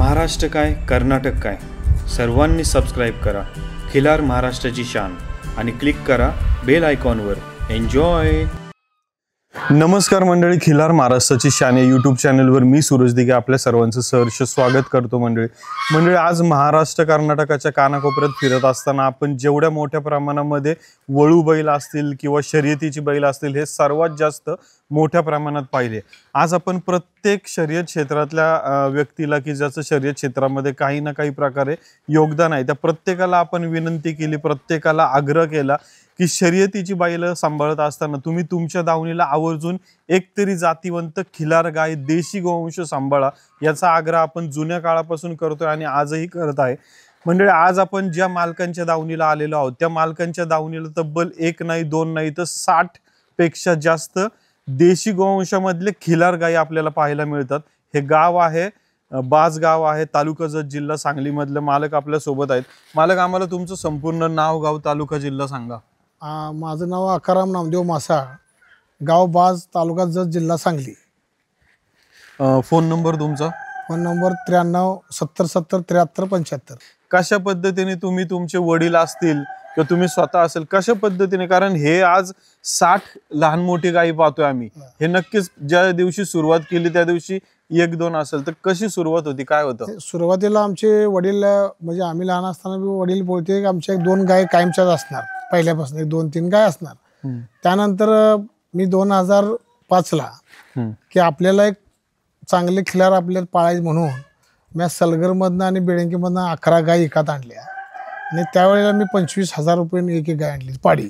महाराष्ट्र काय कर्नाटक काय सर्वांनी सबस्क्राईब करा खिलार महाराष्ट्राची शान आणि क्लिक करा बेल आयकॉनवर। एन्जॉय। नमस्कार मंडळी, खिलार महाराष्ट्राची शान या यूट्यूब चॅनलवर मी सूरज दिघे आपल्या सर्वांचं सहर्ष स्वागत करतो। मंडळी आज महाराष्ट्र कर्नाटकाच्या कानाकोपऱ्यात फिरत असताना आपण जेवढ्या मोठ्या प्रमाणामध्ये वळू बैल असतील किंवा शर्यतीची बैल असतील हे सर्वात जास्त मोठ्या प्रमाणात पाहिले। आज आपण प्रत्येक शर्यत क्षेत्रातल्या व्यक्तीला की ज्याचं शर्यत क्षेत्रामध्ये काही ना काही प्रकारे योगदान आहे त्या प्रत्येकाला आपण विनंती केली, प्रत्येकाला आग्रह केला की शर्यतीची बैल सांभाळत असताना तुम्ही तुमच्या दावणीला आवर्जून एकतरी जातीवंत खिलार गाय देशी गोवंश सांभाळा, याचा आग्रह आपण जुन्या काळापासून करतोय आणि आजही करत आहे। मंडळी आज आपण ज्या मालकांच्या दावणीला आलेलो आहोत त्या मालकांच्या दावणीला तब्बल एक नाही दोन नाही तर 60 पेक्षा जास्त देशी गोवंशामधले खिलार गायी आपल्याला पाहायला मिळतात। हे गाव आहे बाज गाव आहे, तालुका जत, जिल्हा सांगली मधले मालक आपल्या सोबत आहेत। मालक, आम्हाला तुमचं संपूर्ण नाव, गाव, तालुका, जिल्हा सांगा। माझं नाव आकाराम नामदेव मासाळ, गाव बाज, तालुका जत, जिल्हा सांगली। फोन नंबर तुमचा? Phone number 93 70 70 73 75। कशा पद्धतीने तुम्ही तुमचे वडील असतील किंवा तुम्ही स्वतः असेल कशा पद्धतीने, कारण हे आज 60 लहान मोठी गायी पाहतोय आम्ही, हे नक्कीच ज्या दिवशी सुरुवात केली त्या दिवशी एक दोन असेल तर कशी सुरुवात होती, काय होतं? सुरुवातीला आमचे वडील म्हणजे आम्ही लहान असताना वडील बोलते की आमच्या 2 गाय कायमच्याच असणार, पहिल्यापासून 1-2-3 गाय असणार। त्यानंतर मी 2005 ला की आपल्याला एक चांगले खिलार आपल्याला पाळायचे म्हणून मी सलगरमधनं आणि बेळंकीमधनं 11 गाय विकत आणल्या आणि त्यावेळेला मी 25,000 रुपये एक गाय आणली पाडी।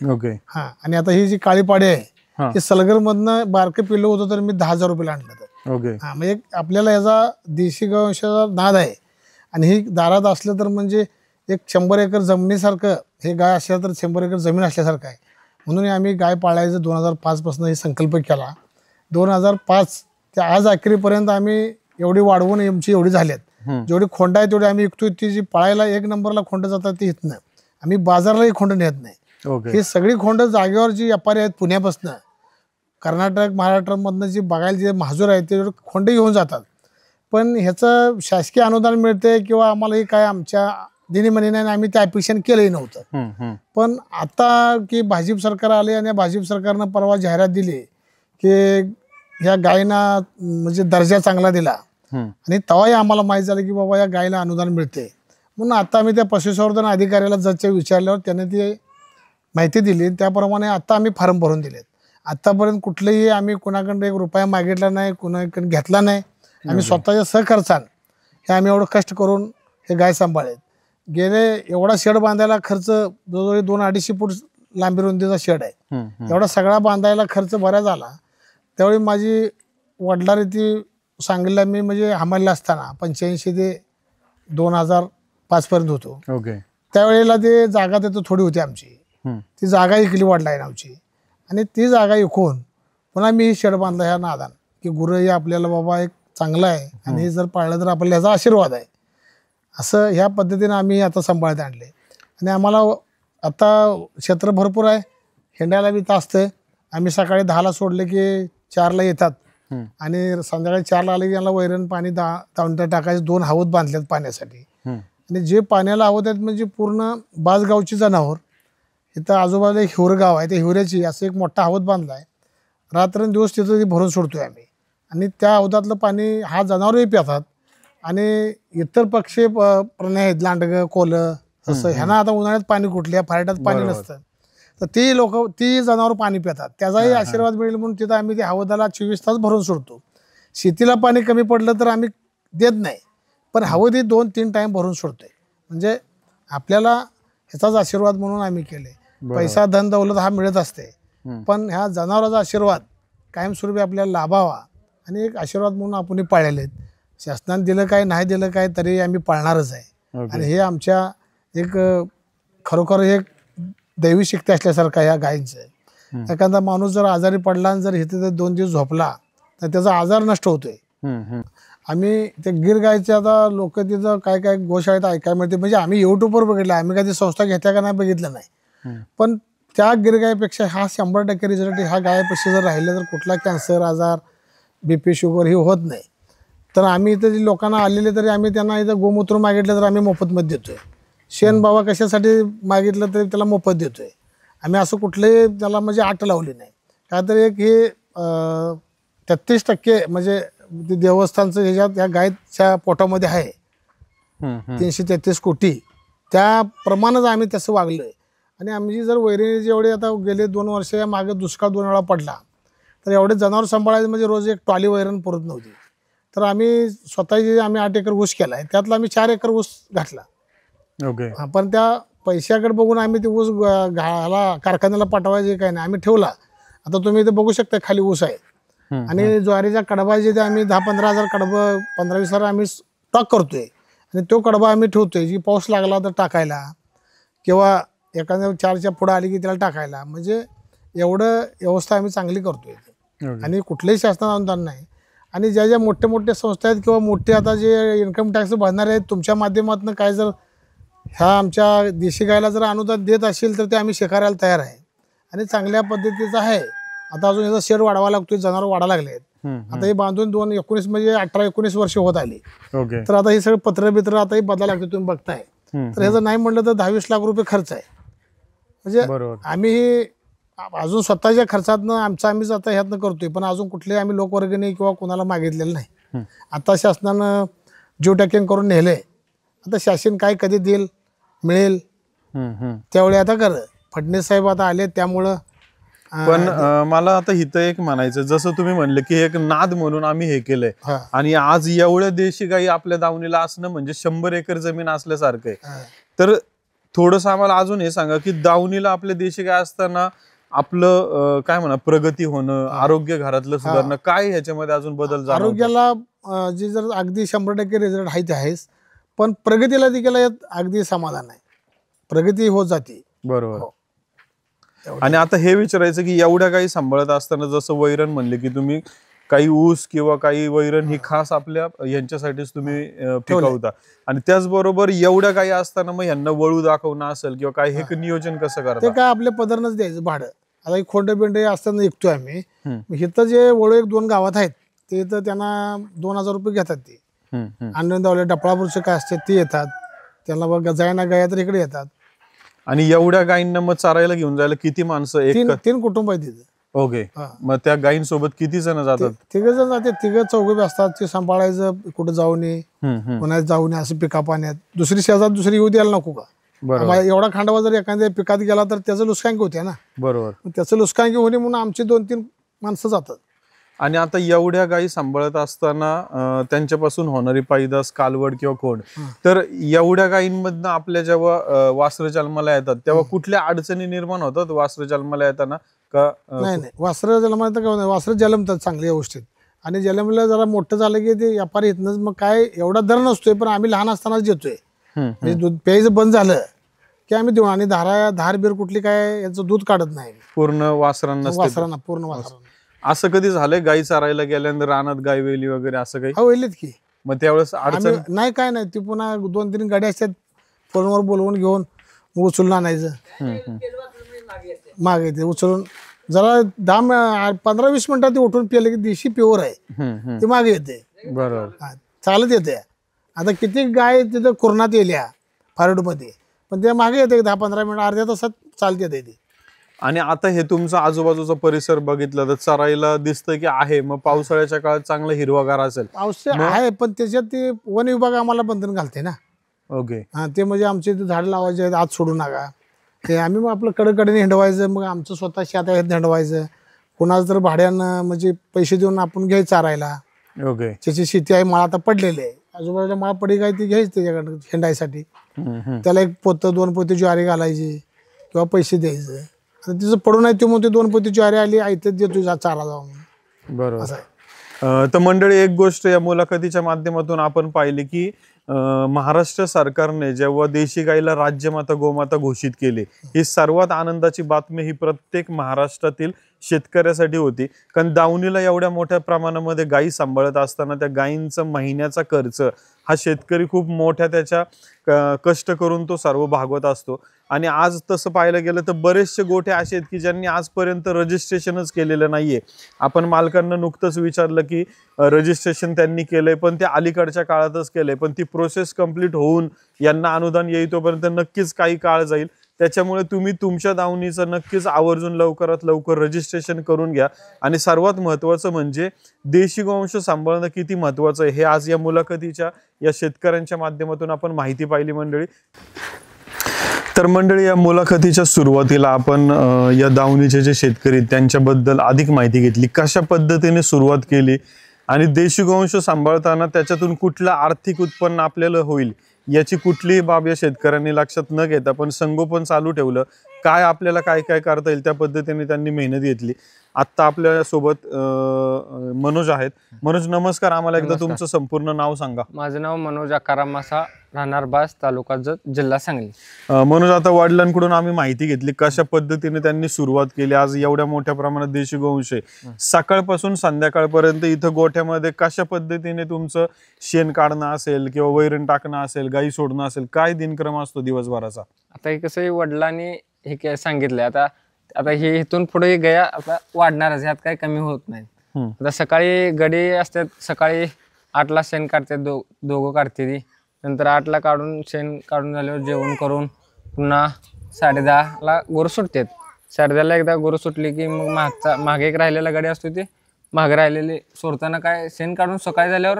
हा, आणि आता ही जी काळी पाडी आहे ती सलगरमधनं बारकं पिल्लू होतं तर मी 10,000 रुपये आणलं। हा, म्हणजे आपल्याला याचा देशी गोवंशाचा नाद आहे आणि ही दारात असलं तर म्हणजे एक 100 एकर जमिनीसारखं हे गाय असल्या तर 100 एकर जमीन असल्यासारखं आहे, म्हणून आम्ही गाय पाळायचं 2005 पासून हे संकल्प केला। 2005 ते आज अखेरीपर्यंत आम्ही एवढी वाढवून आमची एवढी झाल्यात, जेवढी खोंड आहे तेवढी आम्ही विकतोय। ती जी पाळायला 1 नंबरला खोंड जातात ती येत नाही, आम्ही बाजारलाही खोंड नेत नाही। ही सगळी खोंड जागेवर जी व्यापारी आहेत पुण्यापासून कर्नाटक महाराष्ट्रामधनं जी बघायला जे महाजूर आहेत ते खोंड घेऊन जातात, पण ह्याचं शासकीय अनुदान मिळते किंवा आम्हाला हे काय आमच्या दिनीमनी नाही, आम्ही त्या अपेक्षाने केलंही नव्हतं। पण आता की भाजप सरकार आले आणि भाजप सरकारनं परवा जाहिरात दिली की ह्या गायींना म्हणजे दर्जा चांगला दिला आणि तेव्हाही आम्हाला माहीत झालं की बाबा या गायीला अनुदान मिळते, म्हणून आता आम्ही त्या पशुसंवर्धन अधिकाऱ्याला जतच्या विचारल्यावर त्याने ती माहिती दिली, त्याप्रमाणे आता आम्ही फॉर्म भरून दिलेत। आतापर्यंत कुठलेही आम्ही कुणाकडे 1 रुपया मागितला नाही, कुणाकडे घेतला नाही, आम्ही स्वतःच्या सहखर्चान हे आम्ही एवढं कष्ट करून हे गाय सांभाळलेत। गेले एवढा शेड बांधायला खर्च जवळजवळ 2-2.5 फूट लांबी रुंदीचा शेड आहे, एवढा सगळा बांधायला खर्च बरा झाला। त्यावेळी माझी वडिलांची सांगलीला मी म्हणजे हमालीला असताना 85 ते 2005 पर्यंत होतो, त्यावेळेला ते जागा तिथं थोडी होती आमची, ती जागा इकली वडिलांनी आमची आणि ती जागा विकून पुन्हा मी शेड बांधला ह्या नादान की गुरं हे आपल्याला बाबा एक चांगलं आहे आणि हे जर पाळलं तर आपल्याला ह्याचा आशीर्वाद आहे, असं ह्या पद्धतीने आम्ही आता सांभाळत आणले। आणि आम्हाला आता क्षेत्र भरपूर आहे, हिंडायला बी असतं। आम्ही सकाळी 10ला सोडले की 4ला येतात आणि संध्याकाळी 4ला आले की यांना वैरण पाणी दावणीला टाकायचे 2 हौद बांधलेत पाण्यासाठी, आणि जे पाण्याला हवत आहेत म्हणजे पूर्ण बाजगावची जनावर, इथं आजूबाजूला एक हिवर गाव आहे, त्या हिवऱ्याची असं एक मोठा हौद बांधला आहे, रात्रंदिवस तिथं ती भरून सोडतोय आम्ही आणि त्या हौदातलं पाणी हा जनावरही पितात आणि इतर पक्षी प्राणी आहेत, लांडगं कोलं तसं ह्यांना आता उन्हाळ्यात पाणी कुठल्या फारट्यात पाणी नसतं तर ती जनावर पाणी पितात, त्याचाही आशीर्वाद मिळेल म्हणून तिथं आम्ही त्या हौदाला 24 तास भरून सोडतो। शेतीला पाणी कमी पडलं तर आम्ही देत नाही, पण हौद 2-3 टाईम भरून सोडतोय, म्हणजे आपल्याला ह्याचाच आशीर्वाद म्हणून आम्ही केले। पैसा धन दौलत हा मिळत असते, पण ह्या जनावराचा आशीर्वाद कायमस्वरूपी आपल्याला लाभावा आणि एक आशीर्वाद म्हणून आपण पाळलेले आहेत। शासनाने दिलं काय नाही दिलं काय तरी आम्ही पाळणारच आहे आणि हे आमच्या एक खरोखर एक दैवी शक्ती असल्यासारखं ह्या गायींचं आहे। एखादा माणूस जर आजारी पडला आणि जर इथे 2 दिवस झोपला तर त्याचा आजार नष्ट होतोय। आम्ही ते गिर गायचे आता लोक तिथं काय काय गोशाळेत ऐकायला मिळते, म्हणजे आम्ही युट्यूबवर बघितलं, आम्ही कधी संस्था घेत्या का नाही बघितलं नाही, पण त्या गिरगायपेक्षा हा 100% रिझल्ट ह्या गायपेक्षा जर राहिले तर कुठला कॅन्सर आजार, BP, शुगर ही होत नाही। तर आम्ही इथं जे लोकांना आलेले तरी आम्ही त्यांना इथं गोमूत्र मागितलं तर आम्ही मोफतमध्ये देतोय. शेण बाबा कशासाठी मागितलं तरी त्याला मोफत देतोय. आम्ही असं कुठलंही त्याला म्हणजे आट लावली नाही. का तर एक हे 33% म्हणजे देवस्थानचं ह्याच्यात या गायच्या पोटामध्ये आहे 333 कोटी, त्याप्रमाणेच आम्ही तसं वागलोय. आणि आमची जर वैरी जेवढे आता गेले 2 वर्ष या मागे दुष्काळ 2 वेळा पडला, तर एवढे जनावर सांभाळायचे म्हणजे रोज एक ट्रॉली वैरण पुरत नव्हती. तर आम्ही स्वतःची आम्ही 8 एकर ऊस केला आहे, त्यातला आम्ही 4 एकर ऊस घातला. ओके. पण त्या पैशाकडे बघून आम्ही ते ऊस कारखान्याला पाठवायचे काही नाही, आम्ही ठेवला. आता तुम्ही इथे बघू शकता खाली ऊस आहे. आणि ज्वारीचा कडबा जे ते आम्ही 10-15 हजार कडबं 15-20 हजार आम्ही स्टॉक करतोय. आणि तो कडबा आम्ही ठेवतोय, जी पाऊस लागला तर टाकायला किंवा एखाद्या 4च्या पुढं आली की त्याला टाकायला. म्हणजे एवढं व्यवस्था आम्ही चांगली करतोय. आणि कुठल्याही शासनात अनुदान नाही. आणि ज्या ज्या मोठ्या मोठ्या संस्था आहेत किंवा मोठे आता जे इन्कम टॅक्स भरणारे आहेत, तुमच्या माध्यमातून काय जर ह्या आमच्या देशी गायला जर अनुदान देत असेल तर ते आम्ही स्वीकारायला तयार आहे. आणि चांगल्या पद्धतीचं आहे. आता अजून याचा शेड वाढवा लागतोय, जनावर वाढा लागले आहेत. आता हे बांधून 2019 म्हणजे 18-19 वर्ष होत आली. तर आता हे सगळं पत्र आता हे बदलायला लागतं, तुम्ही बघताय. तर ह्याचं नाही म्हटलं तर 10-20 लाख रुपये खर्च आहे. म्हणजे आम्ही अजून स्वतःच्या खर्चातनं आम्हीच आता ह्यातनं करतोय, पण अजून कुठलेही आम्ही लोकवर्गणी किंवा कोणाला मागितलेलं नाही. आता शासनानं जीव टॅकिंग करून नेलंय. आता शासन काय कधी देईल मिळेल त्यावेळी आता कर. फडणवीस साहेब आता आले त्यामुळं. पण मला आता इथं एक म्हणायचं, जसं तुम्ही म्हणले की एक नाद म्हणून आम्ही हे केलंय, आणि आज एवढ्या देशी गाई आपल्या दावणीला असणं म्हणजे 100 एकर जमीन असल्यासारखं आहे. तर थोडंसं आम्हाला अजून हे सांगा की दावणीला आपल्या देशी गाय असताना आपलं काय म्हणा प्रगती होणं, आरोग्य घरातलं सुधारणं, काय ह्याच्यामध्ये अजून बदल झाला? आरोग्याला जे जर अगदी 100% रिझल्ट आहे ते आहेच, पण प्रगतीला देखील यात अगदी समाधान आहे. प्रगती होत जाते. बरोबर. आणि आता हे विचारायचं की एवढ्या काही सांभाळत असताना जसं वैरण म्हणले की तुम्ही काही ऊस किंवा काही वैरण ही खास आपल्या यांच्यासाठीच तुम्ही पिकवता, आणि त्याचबरोबर एवढ्या काही असताना मग यांना वळू दाखवणं असेल किंवा काय, हे नियोजन कसं करता? ते काय आपल्या पदरनच द्यायचं भाडं. आता एक खोंड बिंडे असताना विकतोय आम्ही. इथं जे वळू 1-2 गावात आहेत ते तर त्यांना 2000 रुपये घेतात. ते आनंदावले डपळापूरचे काय असते ते येतात, त्यांना बघ जायना गाया तर इकडे येतात. आणि एवढ्या गायींना मग चारायला घेऊन जायला किती माणसं? 3 कुटुंब आहेत तिथे. ओके. मग त्या गायींसोबत किती जण जातात? 3 जण जाते. 3-4 बी असतात. ते सांभाळायचं, कुठं जाऊ नये पुन्हा जाऊ नये असं पिका पाण्यात. दुसरी शेजार दुसरी येऊ द्यायला नको का? एवढा खांडवा जर एखाद्या पिकात गेला तर त्याचं लुस्कांकी होते ना. बरोबर. त्याचं लुस्कांकी होणे म्हणून आमची 2-3 माणसं जातात. आणि आता एवढ्या गायी सांभाळत असताना त्यांच्यापासून होणारी पैदास, कालवड किंवा खोड, तर एवढ्या गायींमधनं आपल्या जेव्हा वासरं जन्माला येतात तेव्हा कुठल्या अडचणी निर्माण होतात वासरं जन्माला येताना? का नाही, वासरं जन्माला तर काय, वासरं जन्मतात चांगल्या व्यवस्थित. आणि जन्मलं जरा मोठं झालं की ते व्यापारी येतनच मग काय एवढा दर नसतोय, पण आम्ही लहान असतानाच देतोय. म्हणजे दूध प्यायचं बंद झालं की आम्ही देऊ. आणि धार बीर कुठली काय याचं दूध काढत नाही पूर्ण वासरांना. पूर्ण वासरांना. असं कधी झालंय गाई चारायला गेल्यानंतर रानात गाय वेली वगैरे असं काही? वेलीत की. मग त्यावेळेस अडचण नाही? काय नाही, ती पुन्हा 2-3 गाड्या असतात, फोनवर बोलवून घेऊन उचलून आणायचं. मागे येते उचलून जरा 15-20 मिनिटात ते उठून पिले की देशी प्युअर आहे, ते मागे येते. बरोबर. चालत येते. आता किती गाय तिथं कुरणात येल्या फारडमध्ये, पण ते मागे येते 10-15 मिनिट, अर्ध्या तासात चालत येते ती. आणि आता हे तुमचा आजूबाजूचा परिसर बघितला तर चरायला दिसतं की आहे, मग पावसाळ्याच्या काळात चांगला हिरवागार असेल? पावसाळ्यात आहे, पण त्याच्यात ते वन विभाग आम्हाला बंधन घालते ना. ओके. ते म्हणजे आमचे झाड लावायचे आहेत, आत सोडू नका ते. आम्ही मग आपलं कडेकडेने हिंडवायचं, मग आमचं स्वतः शेत आहे हिंडवायचं. कोणाचं तर भाड्यानं म्हणजे पैसे देऊन आपण घ्यायचं चारायला. ओके. त्याची शेती आहे, माळ आता पडलेले आहे, आजूबाजूला माळ पडी काय ती घ्यायची त्याच्याकडे हिंडायसाठी. त्याला 1 पोतं 2 पोती ज्वारी घालायची किंवा पैसे द्यायचं. तिचं पडून आहे ते म्हणते 2 पोती ज्वारी आली आयतेच देतो चारा जाऊन. बरोबर. तर मंडळी, एक गोष्ट या मुलाखतीच्या माध्यमातून आपण पाहिली की महाराष्ट्र सरकारने जेव्हा देशी गाईला राज्यमाता गोमाता घोषित केले, ही सर्वात आनंदाची बातमी ही प्रत्येक महाराष्ट्रातील शेतकऱ्यासाठी होती. कारण दावणीला एवढ्या मोठ्या प्रमाणामध्ये गायी सांभाळत असताना त्या गायींचा महिन्याचा खर्च हा शेतकरी खूप मोठ्या त्याच्या कष्ट करून तो सर्व भागवत असतो. आणि आज तसं पाहायला गेलं तर बरेचसे गोठे असे आहेत की ज्यांनी आजपर्यंत रजिस्ट्रेशनच केलेलं नाहीये. आपण मालकांना नुकतंच विचारलं की रजिस्ट्रेशन त्यांनी केलंय, पण ते अलीकडच्या काळातच केलंय, पण ती प्रोसेस कंप्लीट होऊन यांना अनुदान येईतोपर्यंत नक्कीच काही काळ जाईल. त्याच्यामुळे तुम्ही तुमच्या दावणीचं नक्कीच आवर्जून लवकरात लवकर रजिस्ट्रेशन करून घ्या. आणि सर्वात महत्त्वाचं म्हणजे देशी गोवंश सांभाळणं किती महत्त्वाचं आहे हे आज या मुलाखतीच्या या शेतकऱ्यांच्या माध्यमातून आपण माहिती पाहिली मंडळी. तर मंडळी, या मुलाखतीच्या सुरुवातीला आपण या दावणीचे जे शेतकरी त्यांच्याबद्दल अधिक माहिती घेतली, कशा पद्धतीने सुरुवात केली आणि देशी गोवंश सांभाळताना त्याच्यातून कुठलं आर्थिक उत्पन्न आपल्याला होईल याची कुठलीही बाब या शेतकऱ्यांनी लक्षात न घेता पण संगोपन चालू ठेवलं. काय आपल्याला काय काय करता येईल त्या पद्धतीने त्यांनी मेहनत घेतली. आत्ता आपल्या सोबत मनोज आहेत. मनोज, नमस्कार. आम्हाला एकदा तुमचं संपूर्ण नाव सांगा. माझं नाव मनोज आकाराम मासा, राहणार बास, तालुका जत, जिल्हा सांगली. मनोज, आता वडिलांकडून आम्ही माहिती घेतली कशा पद्धतीने त्यांनी सुरुवात केली. आज एवढ्या मोठ्या प्रमाणात देशी गोवंश आहे, सकाळपासून संध्याकाळपर्यंत इथं गोठ्यामध्ये कशा पद्धतीने तुमचं शेण काढणं असेल किंवा वैरण टाकणं असेल, गाई सोडणं असेल, काय दिनक्रम असतो दिवसभराचा? आता हे कसं वडिलांनी हे सांगितलंय, आता हे इथून पुढे गया आता वाढणारच, ह्यात काही कमी होत नाही. आता सकाळी गडी असतात, सकाळी 8ला शेण काढतात, दोघं काढते. नंतर 8ला काढून शेण काढून झाल्यावर जेवण करून पुन्हा 10:30ला गोरं सुटतात. 10:30ला एकदा गोरं सुटली की मग मागे एक राहिलेला गडी असतो, ते मागे राहिलेले सोडताना काय शेण काढून सकाळी झाल्यावर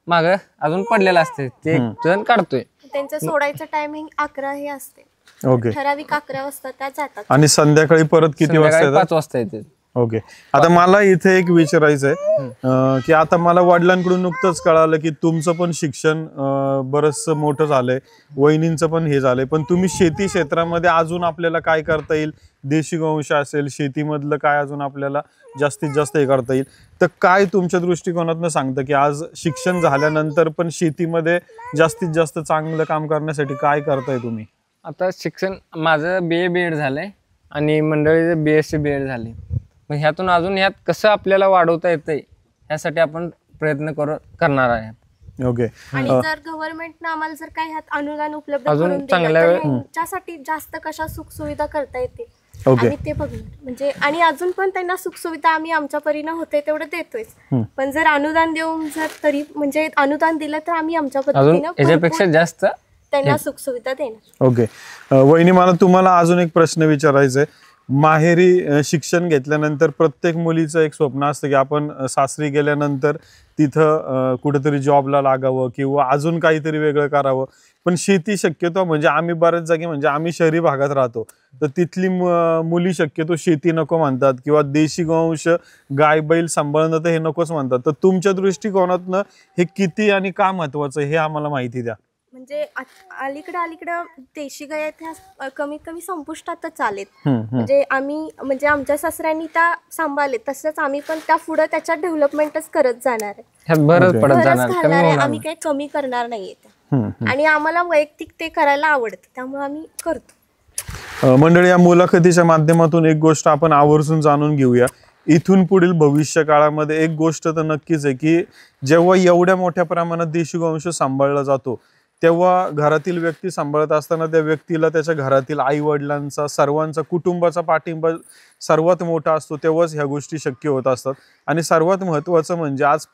मागं अजून पडलेलं असते, ते जण काढतोय. त्यांचं सोडायचं टायमिंग 11 हे असते. ओके. ठराविक 11 वाजता त्या जातात आणि संध्याकाळी परत किती वाजता? 5 वाजता येते. ओके. आता मला इथे एक विचारायचंय की आता मला वडिलांकडून नुकतंच कळालं की तुमचं पण शिक्षण बरंच मोठं झालंय, वहिनींचं पण हे झालंय, पण तुम्ही शेती क्षेत्रामध्ये अजून आपल्याला काय करता येईल, देशी गोवंश असेल, शेतीमधलं काय अजून आपल्याला जास्तीत जास्त हे करता येईल, तर काय तुमच्या दृष्टिकोनातून सांगतं की आज शिक्षण झाल्यानंतर पण शेतीमध्ये जास्तीत जास्त चांगलं काम करण्यासाठी काय करताय तुम्ही? आता शिक्षण माझं BA BEd झालंय आणि मंडळीचं BSc BEd झाले. मग ह्यातून अजून ह्यात कसं आपल्याला वाढवता येतंय ह्यासाठी आपण प्रयत्न करणार आहे. ओके. आणि जर गव्हर्नमेंटनं आम्हाला जर काय ह्यात अनुदान उपलब्ध अजून करून दिलं चांगल्या तर त्यांच्यासाठी जास्त कशा सुखसुविधा करता येते ओके. आम्ही ते बघणार. म्हणजे आणि अजून पण त्यांना सुखसुविधा आम्ही आमच्या परीनं होते तेवढं देतोय. पण जर अनुदान देऊन जर तरी म्हणजे अनुदान दिलं तर आम्ही आमच्या अजून पद्धतीनं याच्यापेक्षा जास्त त्यांना सुखसुविधा देणार. ओके. वहिनी, मला तुम्हाला अजून एक प्रश्न विचारायचा आहे. माहेरी शिक्षण घेतल्यानंतर प्रत्येक मुलीचं एक स्वप्न असतं की आपण सासरी गेल्यानंतर तिथं कुठेतरी जॉबला लागावं किंवा अजून काहीतरी वेगळं करावं, पण शेती शक्यतो म्हणजे आम्ही बऱ्याच जागी म्हणजे आम्ही शहरी भागात राहतो तर तिथली मुली शक्यतो शेती नको म्हणतात किंवा देशी गोवंश गाय बैल सांभाळणं तर हे नकोच म्हणतात. तर तुमच्या दृष्टिकोनातनं हे किती आणि का महत्वाचं हे आम्हाला माहिती द्या. म्हणजे अलीकडं देशी गाय त्या कमीत कमी संपुष्टातच आलेत. म्हणजे आम्ही आमच्या सासऱ्यांनी त्या सांभाळले, तसंच आम्ही पण त्या पुढे त्याच्यात डेव्हलपमेंटच करत जाणार आहे. ह्यात भरच पडत जाणार, घालणार आहे. आम्ही काही कमी करणार नाहीये आणि आम्हाला वैयक्तिक ते करायला आवडतं, त्यामुळे आम्ही करतो. मंडळी, या मुलाखतीच्या माध्यमातून एक गोष्ट आपण आवर्जून जाणून घेऊया. इथून पुढील भविष्य काळामध्ये एक गोष्ट तर नक्कीच आहे की जेव्हा एवढ्या मोठ्या प्रमाणात देशी गोवंश सांभाळला जातो तेव्हा घरातील व्यक्ती सांभाळत असताना त्या व्यक्तीला त्याच्या घरातील आई वडिलांचा, सर्वांचा, कुटुंबाचा पाठिंबा सर्वात मोठा असतो, तेव्हाच ह्या गोष्टी शक्य होत असतात. आणि सर्वात महत्त्वाचं म्हणजे आज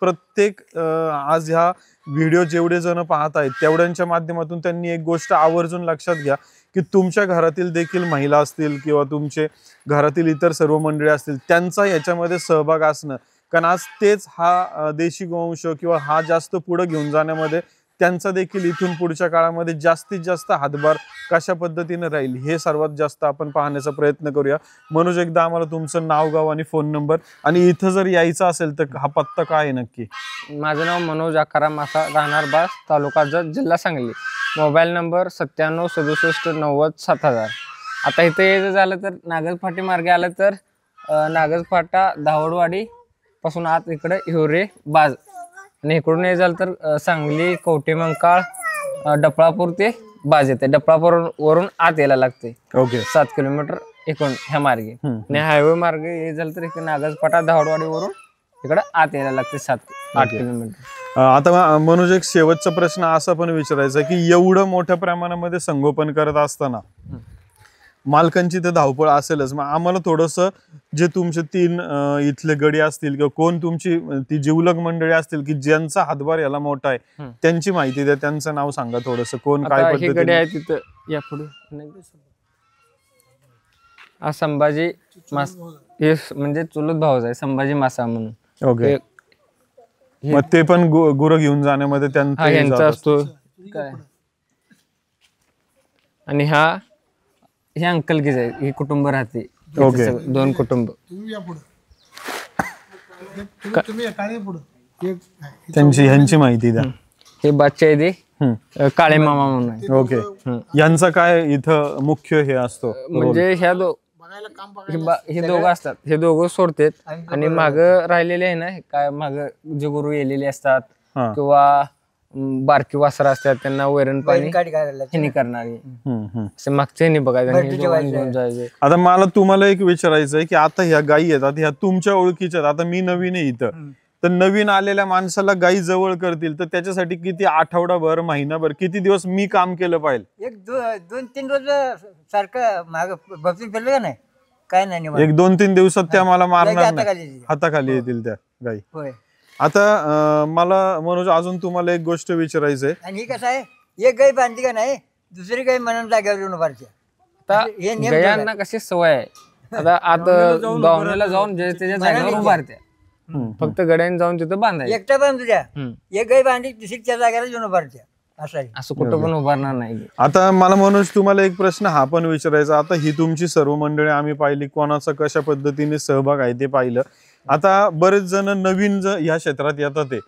ह्या व्हिडिओ जेवढे जण पाहत आहेत तेवढ्यांच्या माध्यमातून त्यांनी एक गोष्ट आवर्जून लक्षात घ्या की तुमच्या घरातील देखील महिला असतील किंवा तुमचे घरातील इतर सर्व मंडळी असतील त्यांचा याच्यामध्ये सहभाग असणं, कारण आज तेच हा देशी गोवंश किंवा हा जास्त पुढे घेऊन जाण्यामध्ये त्यांचा देखील इथून पुढच्या काळामध्ये जास्तीत जास्त हातभार कशा पद्धतीने राहील हे सर्वात जास्त आपण पाहण्याचा प्रयत्न करूया. मनोज, एकदा आम्हाला तुमचं नाव, गाव आणि फोन नंबर आणि इथं जर यायचं असेल तर हा पत्ता काय आहे नक्की? माझं नाव मनोज आकाराम मासा, राहणार बास, तालुका जत, जिल्हा सांगली. Mobile number 9767907000. आता इथं यायचं झालं तर नागजफाटी मार्गे आलं तर नागजफाटा धावडवाडी पासून आत इकडे हिवरे बाज, आणि इकडून हे झालं तर सांगली कवठेमंकाळ डफळापूर ते बाज येते. डफळापूर वरून आत यायला लागते. ओके. 7 किलोमीटर इकडून ह्या मार्गे. आणि हायवे मार्गे हे झालं तर इकडे नागजफाटा धावडवाडी वरून इकडे आत यायला लागते 7-8 किलोमीटर. आता मनोज, एक शेवटचा प्रश्न असा पण विचारायचा की एवढं मोठ्या प्रमाणामध्ये संगोपन करत असताना मालकांची तर धावपळ असेलच, मग आम्हाला थोडंसं जे तुमचे 3 इथले गडी असतील किंवा कोण तुमची ती जिवलग मंडळी असतील की ज्यांचा हातभार याला मोठा आहे त्यांची माहिती द्या, त्यांचं नाव सांगा थोडंसं, कोण काय आता ही गडी पद्धतीने. आहे तिथं या पुढे हा संभाजी मास, हे म्हणजे चुलत भाऊच आहे संभाजी मासा म्हणून. ओके, मग ते पण गुरं घेऊन जाण्यामध्ये हा त्यांचा यांचा असतो काय. आणि हे अंकलकीच आहे, हे कुटुंब राहते. ओके. 2 कुटुंब. तुम्ही या पुढे, तुम्ही या काळे पुढे. त्यांची ह्यांची माहिती द्या. हे बादशाह आहे ते काळे मामा म्हणून आहे. ओके, यांचा काय इथं मुख्य हे असतो? म्हणजे ह्या बघायला काम हे दोघं असतात, हे दोघं सोडतात आणि माग राहिलेले आहे ना काय, माग जे गुरु येलेले असतात हा. किंवा बारकी वासरा असतात त्यांना वैरण पाणी ह्यांनी करणारी असे मागचे ह्यांनी बघायचं आणि हे दोघांनी घेऊन जायचे. आता मला तुम्हाला एक विचारायचं आहे की आता ह्या गायी येतात, ह्या तुमच्या ओळखीच्या आहेत. आता मी नवीन आहे इथं, तर नवीन आलेल्या माणसाला गायी जवळ करतील तर त्याच्यासाठी किती आठवडाभर, महिनाभर, किती दिवस मी काम केलं पाहिजे? एक 2-3 रोज सारखं माग बघून फिरलं का नाही, काय नाही निवांत. एक 2-3 दिवसात त्या मला मारणार नाही, हाताखाली. हाताखाली येतील त्या गायी. होय. आता मला मनोज अजून तुम्हाला एक गोष्ट विचारायचं आहे. आणि ही कसं आहे, एक गाय बांधली का नाही दुसरी गाय म्हणून जाग्यावर येऊन उभारते. आता हे नियम गयांना कशी सवय आहे, आता आत दावणीला जाऊन जे त्याच्या जागेवर उभारते, फक्त गड्यांनी जाऊन तिथं बांधायचं. एकटा बांधू द्या, एक गाय बांधली दुसरी त्या जागेला येऊन उभारते, असं आहे. असं कुठं पण उभारणार नाही. आता मला मनोज तुम्हाला एक प्रश्न हा पण विचारायचा. आता ही तुमची सर्व मंडळी आम्ही पाहिली, कोणाचा कशा पद्धतीने सहभाग आहे ते पाहिलं. आता बरेच जण नवीन ह्या क्षेत्रात येतात ते,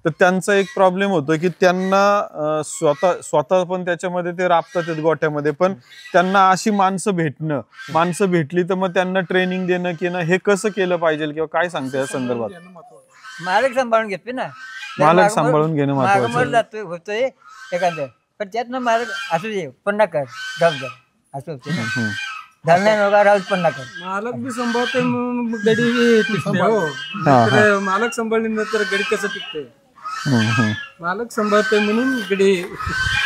तर त्यांचा एक प्रॉब्लेम होतो की त्यांना स्वतः पण त्याच्यामध्ये ते राबतात गोठ्यामध्ये, पण त्यांना अशी माणसं भेटली तर मग त्यांना ट्रेनिंग देणं की हे कसं केलं पाहिजे किंवा काय सांगते या संदर्भात? मालक सांभाळून घेतोय ना, मालक सांभाळून घेणं महत्वाचं मागमोर जातोय होतोय एखादं, पण त्यातनं मालक असू दे पण नका जबाबदार असं होते ना. धरण्या नका राहूच पण नका. मालक बी सांभाळते मग गडी बी टिकते हो. नाहीतर मालक सांभाळली नंतर गडी कसं टिकते? मालक सांभाळते म्हणून गडी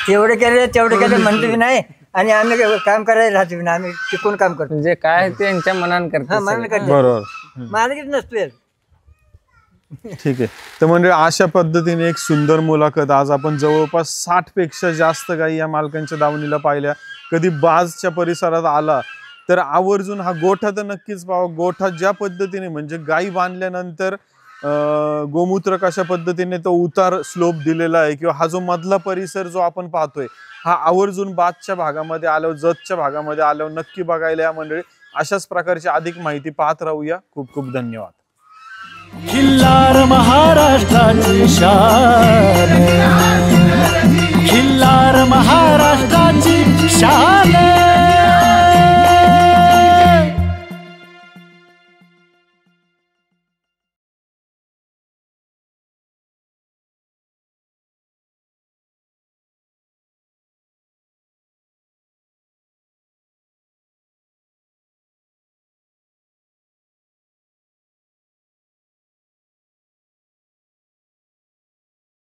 तेवढे केले म्हणतो बी नाही आणि आम्ही काम करायला राहतो बी नाही, आम्ही टिकून काम करतो. म्हणजे काय ते यांच्या मनान करतात. मन करतो बरोबर. मालकीच नसतोय. ठीक आहे. तर म्हणजे अशा पद्धतीने एक सुंदर मुलाखत. आज आपण जवळपास 60 पेक्षा जास्त गायी या मालकांच्या दावणीला पाहिल्या. कधी बाजच्या परिसरात आला तर आवर्जून हा गोठा तर नक्कीच पाहावा. गोठा ज्या पद्धतीने म्हणजे गायी बांधल्यानंतर गोमूत्र कशा पद्धतीने तो उतार स्लोप दिलेला आहे किंवा हा जो मधला परिसर जो आपण पाहतोय हा आवर्जून बाजच्या भागामध्ये आल्यावर, जतच्या भागामध्ये आल्यावर नक्की बघायला या मंडळी. अशाच प्रकारची अधिक माहिती पाहत राहूया. खूप खूप धन्यवाद. खिल्लार महाराष्ट्राची शान.